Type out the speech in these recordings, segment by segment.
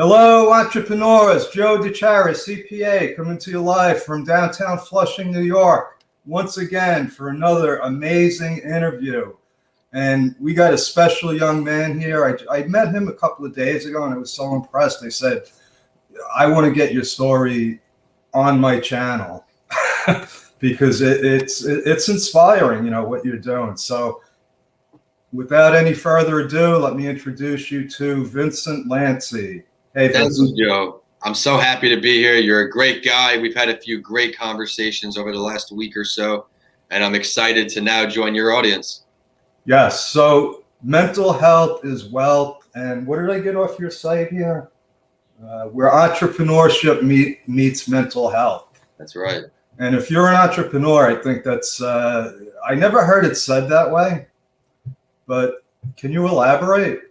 Hello, entrepreneurs. Joe DeCharis, CPA, coming to you live from downtown Flushing, New York, once again for another amazing interview. And we got a special young man here. I met him a couple of days ago, and I was so impressed. They said, I want to get your story on my channel because it's inspiring, what you're doing. So without any further ado, let me introduce you to Vincent Lanci. Hey, Thank you, Joe. I'm so happy to be here. You're a great guy. We've had a few great conversations over the last week or so, and I'm excited to now join your audience. Yes. So mental health is wealth. And what did I get off your site here? Where entrepreneurship meets mental health. That's right. And if you're an entrepreneur, I think that's, I never heard it said that way, but can you elaborate?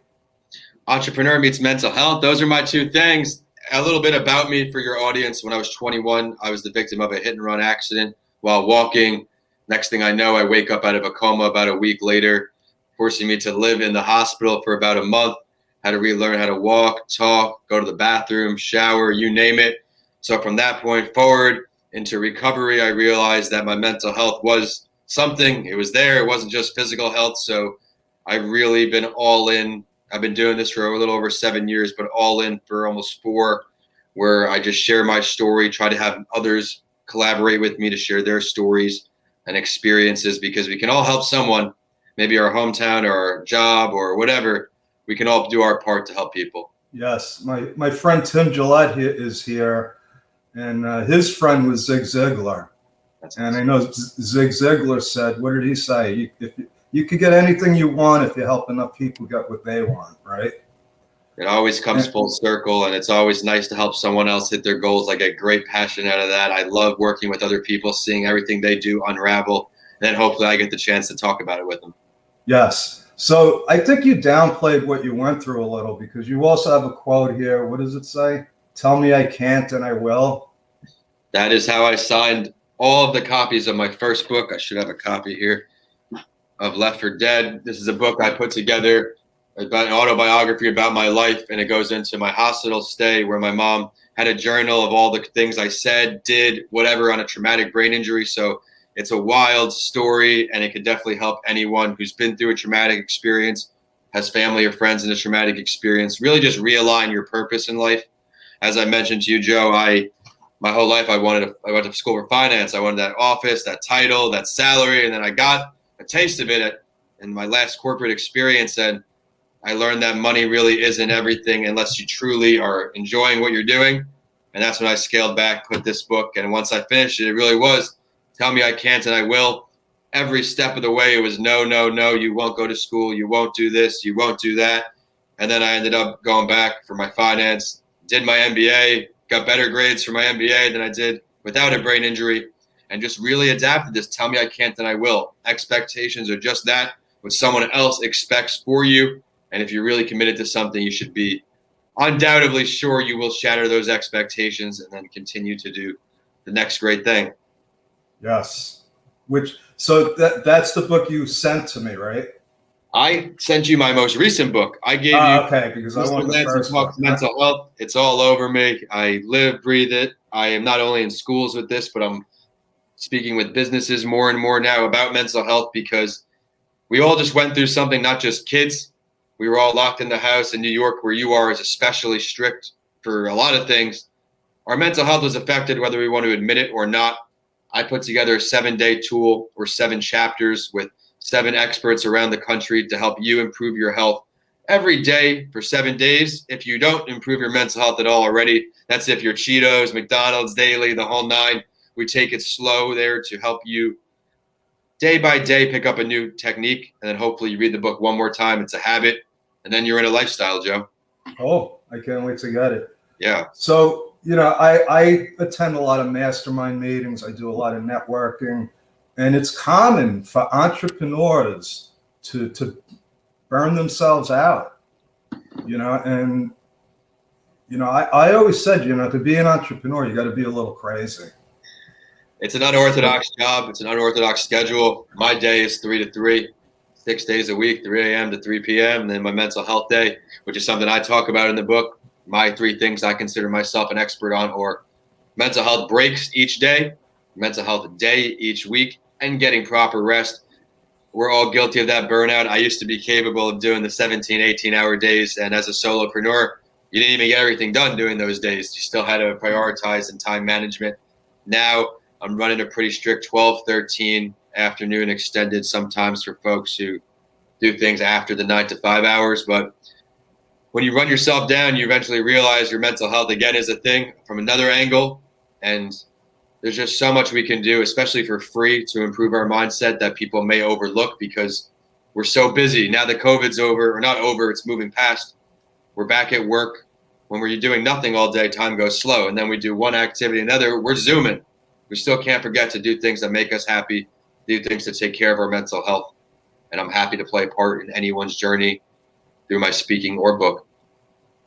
Entrepreneur meets mental health. Those are my two things. A little bit about me for your audience. When I was 21, I was the victim of a hit and run accident while walking. Next thing I know, I wake up out of a coma about a week later, forcing me to live in the hospital for about a month, had to relearn how to walk, talk, go to the bathroom, shower, you name it. So from that point forward into recovery, I realized that my mental health was something. It was there. It wasn't just physical health. So I've really been all in. I've been doing this for a little over 7 years, but all in for almost 4, where I just share my story, try to have others collaborate with me to share their stories and experiences, because we can all help someone, maybe our hometown or our job or whatever. We can all do our part to help people. Yes. My friend Tim Gillette is here, and his friend was Zig Ziglar. That's awesome. And I know Zig Ziglar said, what did he say? You could get anything you want if you help enough people get what they want, right? It always comes full circle, and it's always nice to help someone else hit their goals. I get great passion out of that. I love working with other people, seeing everything they do unravel, and then hopefully I get the chance to talk about it with them. Yes. So I think you downplayed what you went through a little, because you also have a quote here. What does it say? Tell me I can't and I will. That is how I signed all of the copies of my first book. I should have a copy here of Left for Dead. This is a book I put together about an autobiography about my life, and it goes into my hospital stay where my mom had a journal of all the things I said, did, whatever on a traumatic brain injury. So it's a wild story, and it could definitely help anyone who's been through a traumatic experience, has family or friends in a traumatic experience. Really just realign your purpose in life. As I mentioned to you, Joe, my whole life I went to school for finance. I wanted that office, that title, that salary, and then I got a taste of it in my last corporate experience, and I learned that money really isn't everything unless you truly are enjoying what you're doing. And that's when I scaled back, put this book, and once I finished it, it really was tell me I can't and I will. Every step of the way it was no, no, no, you won't go to school, you won't do this, you won't do that. And then I ended up going back for my finance, did my MBA, got better grades for my MBA than I did without a brain injury, and just really adapted this. Tell me I can't, then I will. Expectations are just that, what someone else expects for you. And if you're really committed to something, you should be undoubtedly sure you will shatter those expectations and then continue to do the next great thing. Yes. So that's the book you sent to me, right? I sent you my most recent book. I gave you okay, because I want the first book. Mental health. It's all over me. I live, breathe it. I am not only in schools with this, but I'm speaking with businesses more and more now about mental health, because we all just went through something, not just kids. We were all locked in the house in New York, where you are is especially strict for a lot of things. Our mental health was affected whether we want to admit it or not. I put together a 7-day tool or 7 chapters with 7 experts around the country to help you improve your health every day for 7 days. If you don't improve your mental health at all already, that's if you're Cheetos, McDonald's daily, the whole 9. We take it slow there to help you day by day pick up a new technique, and then hopefully you read the book one more time. It's a habit, and then you're in a lifestyle, Joe. Oh, I can't wait to get it. Yeah. So, I attend a lot of mastermind meetings. I do a lot of networking, and it's common for entrepreneurs to burn themselves out, and, I always said, to be an entrepreneur, you got to be a little crazy. It's an unorthodox job. It's an unorthodox schedule. My day is 3 to 3, 6 days a week, 3 a.m. to 3 p.m. And then my mental health day, which is something I talk about in the book. my 3 things I consider myself an expert on are mental health breaks each day, mental health day each week, and getting proper rest. We're all guilty of that burnout. I used to be capable of doing the 17, 18-hour days, and as a solopreneur, you didn't even get everything done during those days. You still had to prioritize and time management. Now I'm running a pretty strict 12, 13 afternoon extended sometimes for folks who do things after the 9 to 5 hours. But when you run yourself down, you eventually realize your mental health again is a thing from another angle. And there's just so much we can do, especially for free, to improve our mindset that people may overlook because we're so busy. Now that COVID's over, or not over, it's moving past. We're back at work. When we're doing nothing all day, time goes slow. And then we do one activity, another, we're Zooming. We still can't forget to do things that make us happy, do things to take care of our mental health. And I'm happy to play a part in anyone's journey through my speaking or book.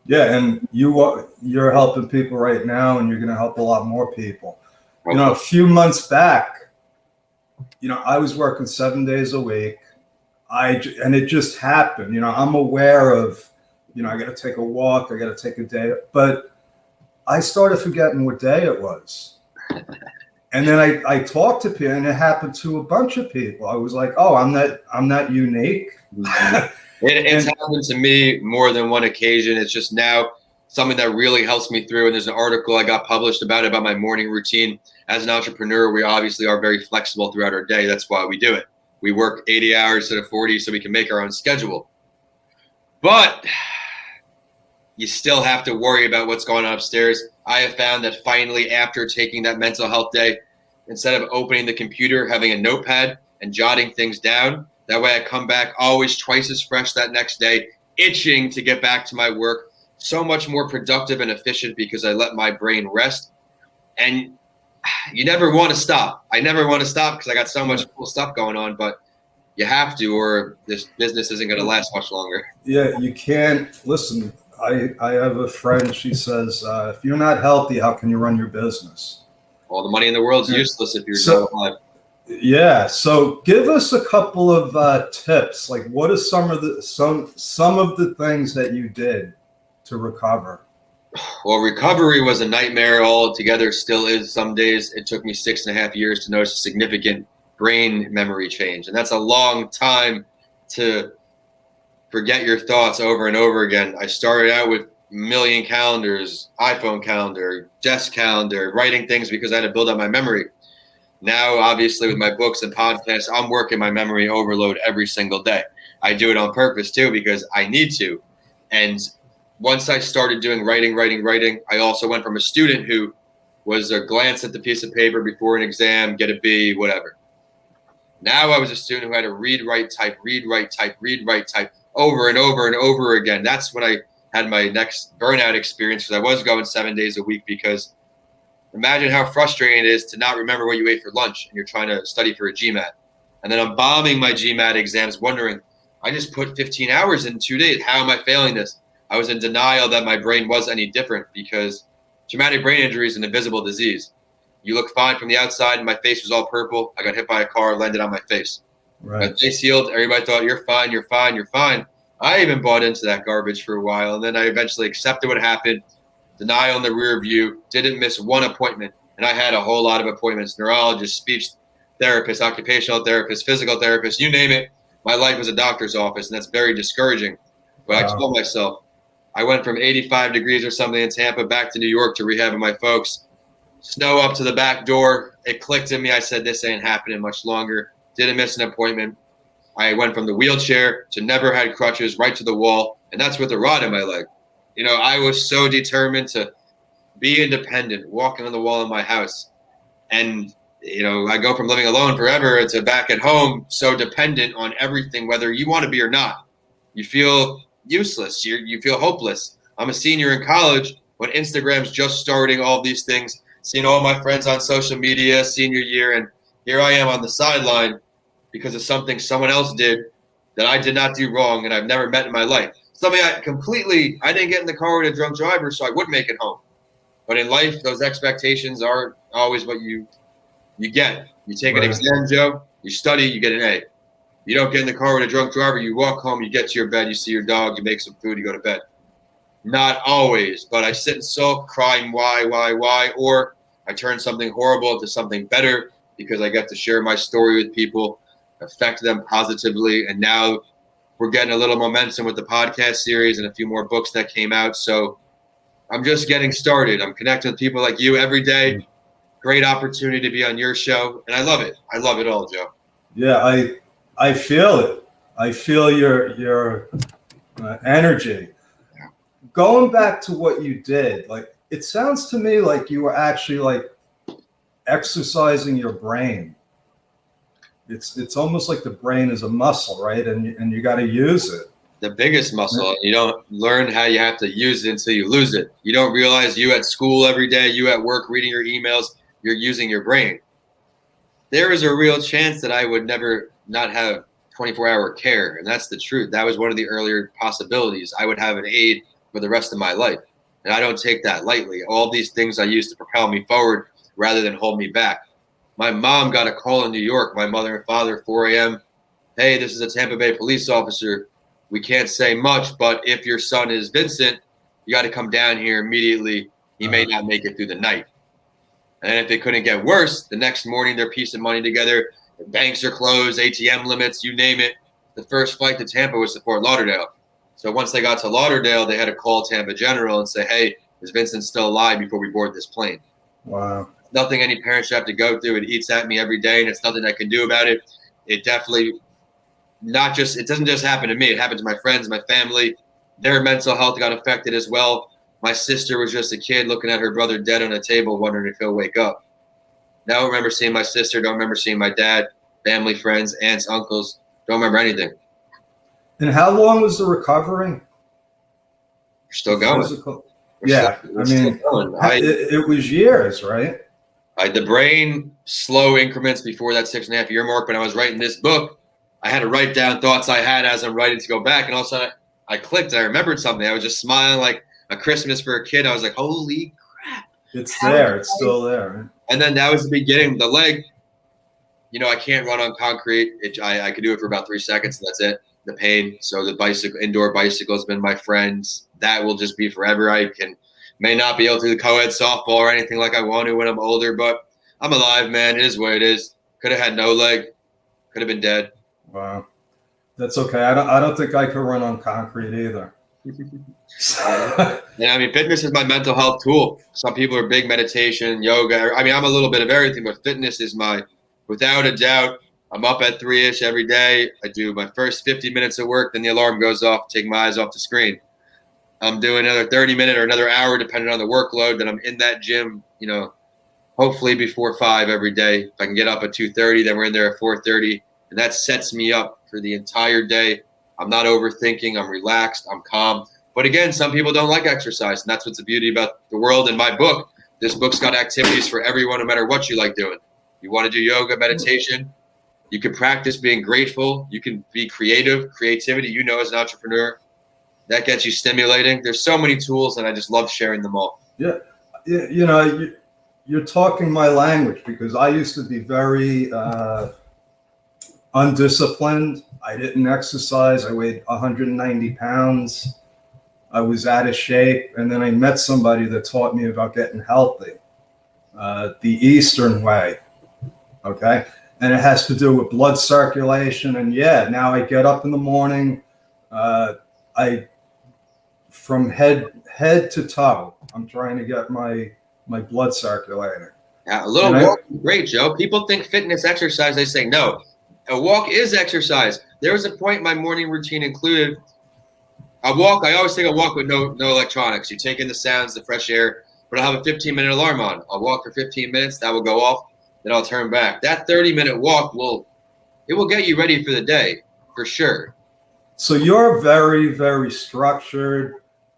Yeah, and you're helping people right now, and you're going to help a lot more people. Okay. You know, a few months back, you know, I was working 7 days a week. And it just happened. You know, I'm aware of, you know, I got to take a walk, I got to take a day, but I started forgetting what day it was. And then I talked to people, and it happened to a bunch of people. I was like, oh, I'm not unique. It's happened to me more than one occasion. It's just now something that really helps me through. And there's an article I got published about my morning routine. As an entrepreneur, we obviously are very flexible throughout our day. That's why we do it. We work 80 hours instead of 40 so we can make our own schedule. But you still have to worry about what's going on upstairs. I have found that finally, after taking that mental health day, instead of opening the computer, having a notepad and jotting things down, that way I come back always twice as fresh that next day, itching to get back to my work, so much more productive and efficient because I let my brain rest. And you never want to stop. I never want to stop because I got so much cool stuff going on, but you have to, or this business isn't going to last much longer. Yeah, you can't. Listen, I have a friend, she says, if you're not healthy, how can you run your business? All the money in the world's useless if you're not alive. Yeah, so give us a couple of tips. Like, what are some of the things that you did to recover? Well, recovery was a nightmare altogether, still is some days. It took me 6.5 years to notice a significant brain memory change. And that's a long time to forget your thoughts over and over again. I started out with a million calendars, iPhone calendar, desk calendar, writing things because I had to build up my memory. Now, obviously, with my books and podcasts, I'm working my memory overload every single day. I do it on purpose, too, because I need to. And once I started doing writing, I also went from a student who was a glance at the piece of paper before an exam, get a B, whatever. Now I was a student who had to read, write, type over and over and over again. That's when I had my next burnout experience, because I was going 7 days a week. Because imagine how frustrating it is to not remember what you ate for lunch and you're trying to study for a GMAT. And then I'm bombing my GMAT exams wondering, I just put 15 hours in 2 days. How am I failing this? I was in denial that my brain was any different, because traumatic brain injury is an invisible disease. You look fine from the outside, and my face was all purple. I got hit by a car, landed on my face. Right. My face healed. Everybody thought, you're fine. I even bought into that garbage for a while, and then I eventually accepted what happened. Denial in the rear view. Didn't miss one appointment, and I had a whole lot of appointments. Neurologist, speech therapist, occupational therapist, physical therapist, you name it. My life was a doctor's office, and that's very discouraging. But I told myself, I went from 85 degrees or something in Tampa back to New York to rehab with my folks. Snow up to the back door. It clicked in me. I said, this ain't happening much longer. Didn't miss an appointment. I went from the wheelchair to never had crutches, right to the wall. And that's with a rod in my leg. You know, I was so determined to be independent, walking on the wall in my house. And, you know, I go from living alone forever to back at home, so dependent on everything, whether you want to be or not. You feel useless. You feel hopeless. I'm a senior in college when Instagram's just starting, all these things, seeing all my friends on social media, senior year, and here I am on the sideline because of something someone else did that I did not do wrong and I've never met in my life. Something I didn't get in the car with a drunk driver, so I would make it home. But in life, those expectations aren't always what you get. You take an exam, Joe, you study, you get an A. You don't get in the car with a drunk driver, you walk home, you get to your bed, you see your dog, you make some food, you go to bed. Not always, but I sit and sulk, crying why, or I turn something horrible into something better because I get to share my story with people, affect them positively, and now we're getting a little momentum with the podcast series and a few more books that came out. So I'm just getting started. I'm connecting with people like you every day. Great opportunity to be on your show, and I love it. I love it all, Joe. Yeah, I feel it. I feel your energy. Going back to what you did, like it sounds to me like you were actually like exercising your brain. It's almost like the brain is a muscle, right? And you got to use it. The biggest muscle. You don't learn how you have to use it until you lose it. You don't realize you at school every day, you at work reading your emails, you're using your brain. There is a real chance that I would never not have 24-hour care, and that's the truth. That was one of the earlier possibilities. I would have an aide for the rest of my life, and I don't take that lightly. All these things I use to propel me forward rather than hold me back. My mom got a call in New York, my mother and father, 4 a.m. Hey, this is a Tampa Bay police officer. We can't say much, but if your son is Vincent, you got to come down here immediately. He may not make it through the night. And if it couldn't get worse, the next morning they're piecing money together. The banks are closed, ATM limits, you name it. The first flight to Tampa was to Fort Lauderdale. So once they got to Lauderdale, they had to call Tampa General and say, hey, is Vincent still alive before we board this plane? Wow. Nothing any parent should have to go through. It eats at me every day, and it's nothing I can do about it. It definitely it doesn't just happen to me. It happened to my friends, my family. Their mental health got affected as well. My sister was just a kid looking at her brother dead on a table, wondering if he'll wake up. Now I remember seeing my sister, don't remember seeing my dad, family, friends, aunts, uncles, don't remember anything. And how long was the recovery? We're still going. It was years, right? The brain, slow increments before that 6.5-year mark. When I was writing this book, I had to write down thoughts I had as I'm writing to go back. And all of a sudden I clicked. I remembered something. I was just smiling like a Christmas for a kid. I was like, holy crap. It's there. It's still there. Right? And then that was the beginning. The leg, I can't run on concrete. I could do it for about 3 seconds. And that's it. The pain. So the indoor bicycle has been my friends. That will just be forever. I may not be able to do the co-ed softball or anything like I want to when I'm older, but I'm alive, man. It is what it is. Could have had no leg. Could have been dead. Wow. That's okay. I don't think I could run on concrete either. Yeah, fitness is my mental health tool. Some people are big meditation, yoga. I'm a little bit of everything, but fitness is without a doubt. I'm up at 3-ish every day. I do my first 50 minutes of work, then the alarm goes off, take my eyes off the screen. I'm doing another 30-minute or another hour, depending on the workload. Then I'm in that gym, hopefully before 5 every day. If I can get up at 2:30, then we're in there at 4:30. And that sets me up for the entire day. I'm not overthinking. I'm relaxed. I'm calm. But again, some people don't like exercise. And that's what's the beauty about the world and my book. This book's got activities for everyone, no matter what you like doing. You want to do yoga, meditation. You can practice being grateful. You can be creative. Creativity, as an entrepreneur. That gets you stimulating. There's so many tools, and I just love sharing them all. Yeah. You're talking my language because I used to be very undisciplined. I didn't exercise. I weighed 190 pounds. I was out of shape. And then I met somebody that taught me about getting healthy, the Eastern way. Okay. And it has to do with blood circulation. And now I get up in the morning. From head to toe, I'm trying to get my blood circulating. Yeah, a little walk is great, Joe. People think fitness, exercise. They say no. A walk is exercise. There was a point my morning routine included a walk. I always take a walk with no electronics. You take in the sounds, the fresh air, but I'll have a 15-minute alarm on. I'll walk for 15 minutes. That will go off. Then I'll turn back. That 30-minute walk will get you ready for the day for sure. So you're very, very structured.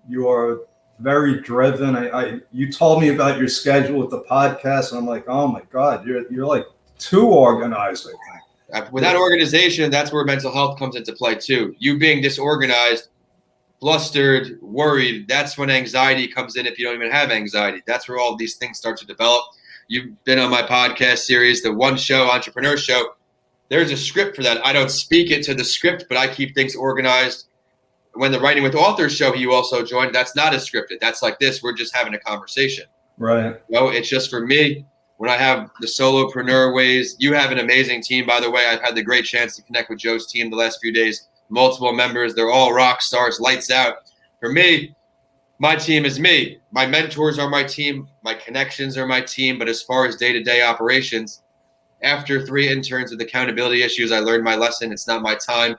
You're very driven. You told me about your schedule with the podcast, and I'm like, oh my God, you're like too organized, I think. Without organization, that's where mental health comes into play too. You being disorganized, flustered, worried, that's when anxiety comes in if you don't even have anxiety. That's where all these things start to develop. You've been on my podcast series, the one show, Entrepreneur Show. There's a script for that. I don't speak it to the script, but I keep things organized. when the Writing with Authors show you also joined, that's not as scripted. That's like this. We're just having a conversation. Right. No, it's just for me. When I have the solopreneur ways, you have an amazing team, by the way. I've had the great chance to connect with Joe's team the last few days. Multiple members. They're all rock stars, lights out. For me, my team is me. My mentors are my team. My connections are my team. But as far as day-to-day operations, after 3 interns with accountability issues, I learned my lesson. It's not my time.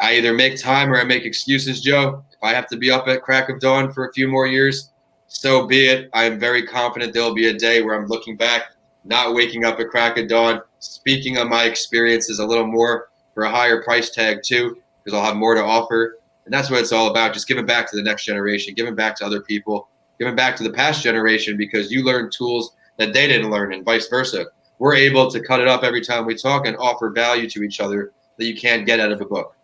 I either make time or I make excuses, Joe. If I have to be up at crack of dawn for a few more years, so be it. I am very confident there will be a day where I'm looking back, not waking up at crack of dawn, speaking on my experiences a little more for a higher price tag too, because I'll have more to offer. And that's what it's all about, just giving back to the next generation, giving back to other people, giving back to the past generation, because you learn tools that they didn't learn and vice versa. We're able to cut it up every time we talk and offer value to each other that you can't get out of a book.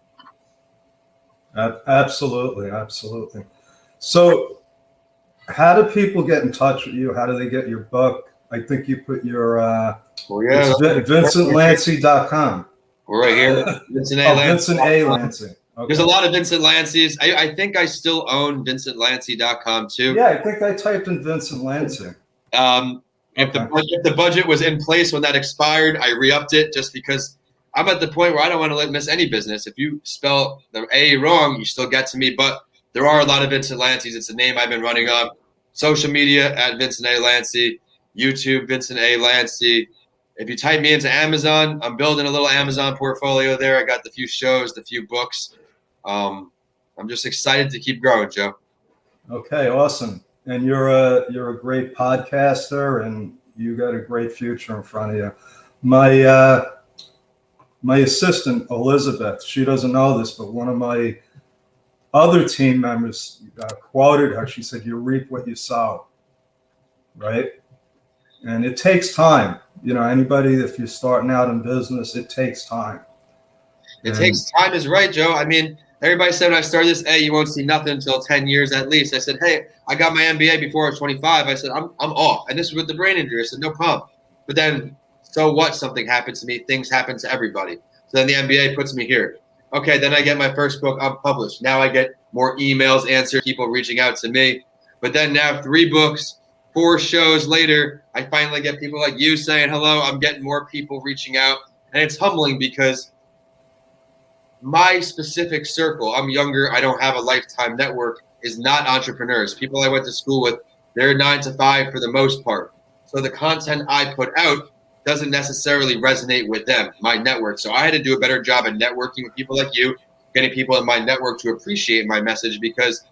Absolutely. Absolutely. So how do people get in touch with you? How do they get your book? I think you put your VincentLanci.com. We're right here. Vincent A. Lanci. Vincent A. Lanci. Okay. There's a lot of Vincent Lanci's. I think I still own VincentLanci.com too. Yeah, I think I typed in Vincent Lanci. If the budget was in place when that expired, I re-upped it just because I'm at the point where I don't want to miss any business. If you spell the A wrong, you still get to me. But there are a lot of Vincent Lanci's. It's a name I've been running on. Social media at Vincent A. Lanci. YouTube, Vincent A. Lanci. If you type me into Amazon, I'm building a little Amazon portfolio there. I got the few shows, the few books. I'm just excited to keep growing, Joe. Okay, awesome. And you're a great podcaster, and you got a great future in front of you. My assistant, Elizabeth, she doesn't know this, but one of my other team members quoted her. She said, "You reap what you sow," right? And it takes time. You know, anybody, if you're starting out in business, it takes time. It takes time is right, Joe. I mean, everybody said when I started this, hey, you won't see nothing until 10 years at least. I said, hey, I got my MBA before I was 25. I said, I'm off. And this was with the brain injury. I said, no problem. But then, so what? Something happened to me. Things happen to everybody. So then the MBA puts me here. Okay, then I get my first book published. Now I get more emails answered, people reaching out to me. But then now 3 books, 4 shows later, I finally get people like you saying hello. I'm getting more people reaching out. And it's humbling because my specific circle, I'm younger, I don't have a lifetime network, is not entrepreneurs. People I went to school with, they're 9 to 5 for the most part. So the content I put out doesn't necessarily resonate with them, my network. So I had to do a better job of networking with people like you, getting people in my network to appreciate my message, because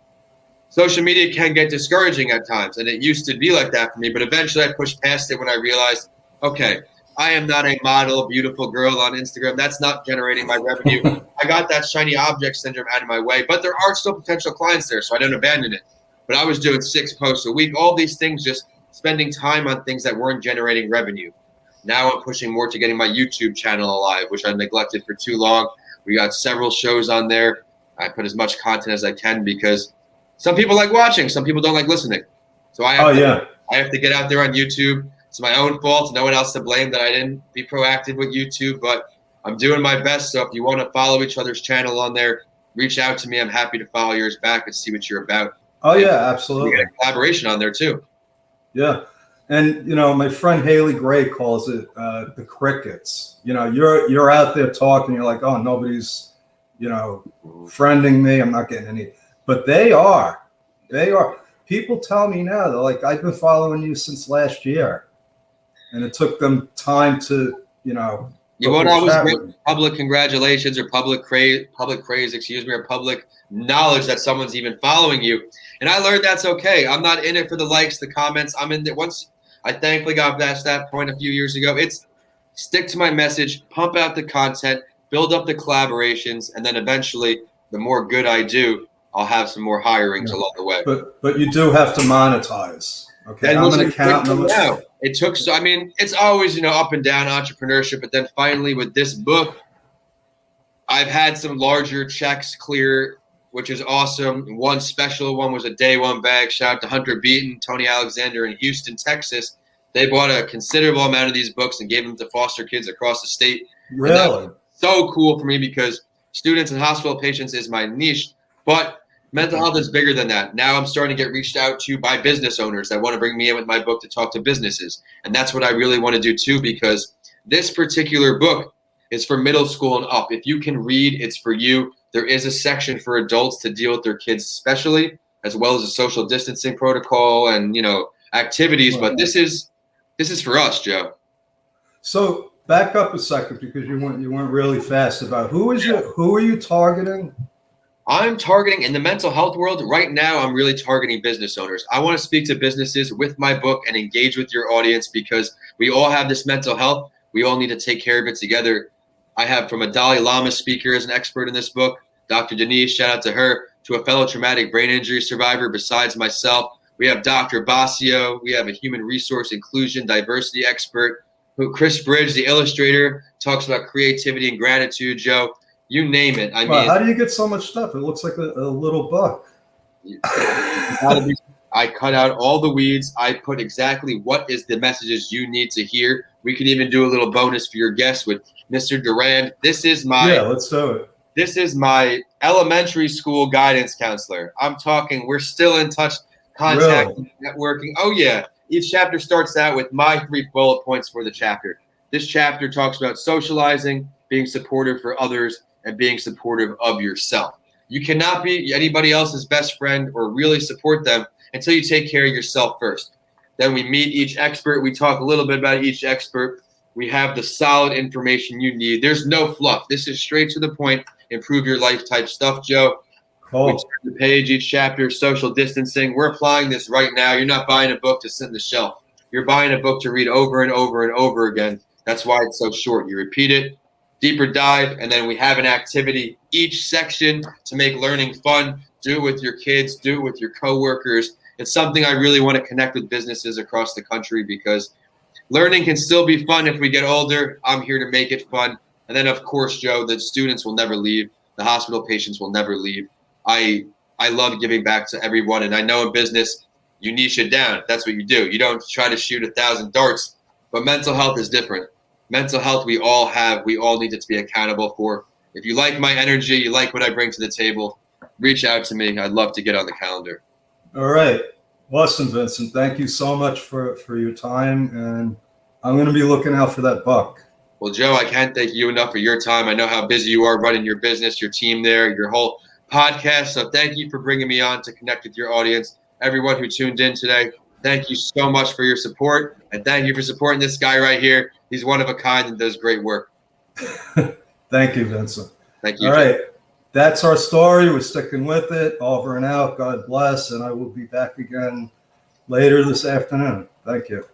social media can get discouraging at times. And it used to be like that for me, but eventually I pushed past it when I realized, okay, I am not a model, beautiful girl on Instagram. That's not generating my revenue. I got that shiny object syndrome out of my way, but there are still potential clients there, so I didn't abandon it. But I was doing 6 posts a week, all these things, just spending time on things that weren't generating revenue. Now I'm pushing more to getting my YouTube channel alive, which I neglected for too long. We got several shows on there. I put as much content as I can because some people like watching, some people don't like listening. So I have to get out there on YouTube. It's my own fault. No one else to blame that I didn't be proactive with YouTube, but I'm doing my best. So if you want to follow each other's channel on there, reach out to me. I'm happy to follow yours back and see what you're about. Oh, yeah, absolutely. We get a collaboration on there too. Yeah. And, you know, my friend Haley Gray calls it the crickets. You know, you're out there talking. You're like, oh, nobody's, you know, friending me. I'm not getting any. But they are. They are. People tell me now, they're like, I've been following you since last year. And it took them time to, you know. You won't always get public congratulations or public praise, or public knowledge that someone's even following you. And I learned that's okay. I'm not in it for the likes, the comments. I'm in there. Once I thankfully got past that point a few years ago, it's stick to my message, pump out the content, build up the collaborations, and then eventually the more good I do, I'll have some more hirings along the way. But you do have to monetize. Okay, I'm an accountant. It took, so I mean, it's always, you know, up and down entrepreneurship, but then finally with this book, I've had some larger checks clear, which is awesome. One special one was a day one bag. Shout out to Hunter Beaton, Tony Alexander in Houston, Texas. They bought a considerable amount of these books and gave them to foster kids across the state. Really? So cool for me because students and hospital patients is my niche, But mental health is bigger than that. Now I'm starting to get reached out to by business owners that want to bring me in with my book to talk to businesses. And that's what I really want to do too, because this particular book is for middle school and up. If you can read, it's for you. There is a section for adults to deal with their kids especially, as well as a social distancing protocol and, activities. But this is for us, Joe. So back up a second, because you went really fast about who are you targeting? I'm targeting in the mental health world right now. I'm really targeting business owners. I want to speak to businesses with my book and engage with your audience, because we all have this mental health. We all need to take care of it together. I have from a Dalai Lama speaker as an expert in this book, Dr. Denise, shout out to her, to a fellow traumatic brain injury survivor besides myself. We have Dr. Basio. We have a human resource inclusion diversity expert. Chris Bridge, the illustrator, talks about creativity and gratitude, Joe. You name it. I mean, how do you get so much stuff? It looks like a little book. I cut out all the weeds. I put exactly what is the messages you need to hear. We could even do a little bonus for your guests with Mr. Durand. Let's do it. This is my elementary school guidance counselor. I'm talking, we're still in touch, contacting, networking. Oh yeah. Each chapter starts out with my 3 bullet points for the chapter. This chapter talks about socializing, being supportive for others, and being supportive of yourself. You cannot be anybody else's best friend or really support them until you take care of yourself first. Then we meet each expert. We talk a little bit about each expert. We have the solid information you need. There's no fluff. This is straight to the point, improve your life type stuff, Joe. Cool. We turn the page, each chapter, social distancing. We're applying this right now. You're not buying a book to sit on the shelf. You're buying a book to read over and over and over again. That's why it's so short. You repeat it, deeper dive, and then we have an activity each section to make learning fun. Do it with your kids. Do it with your coworkers. It's something I really want to connect with businesses across the country, because learning can still be fun if we get older. I'm here to make it fun. And then, of course, Joe, the students will never leave. The hospital patients will never leave. I love giving back to everyone. And I know in business, you niche it down. That's what you do. You don't try to shoot 1,000 darts. But mental health is different. Mental health we all have. We all need it to be accountable for. If you like my energy, you like what I bring to the table, reach out to me. I'd love to get on the calendar. All right. Awesome, Vincent. Thank you so much for your time. And I'm going to be looking out for that book. Well, Joe, I can't thank you enough for your time. I know how busy you are running your business, your team there, your whole podcast. So thank you for bringing me on to connect with your audience. Everyone who tuned in today, thank you so much for your support. And thank you for supporting this guy right here. He's one of a kind and does great work. Thank you, Vincent. Thank you. All right. That's our story. We're sticking with it. Over and out. God bless. And I will be back again later this afternoon. Thank you.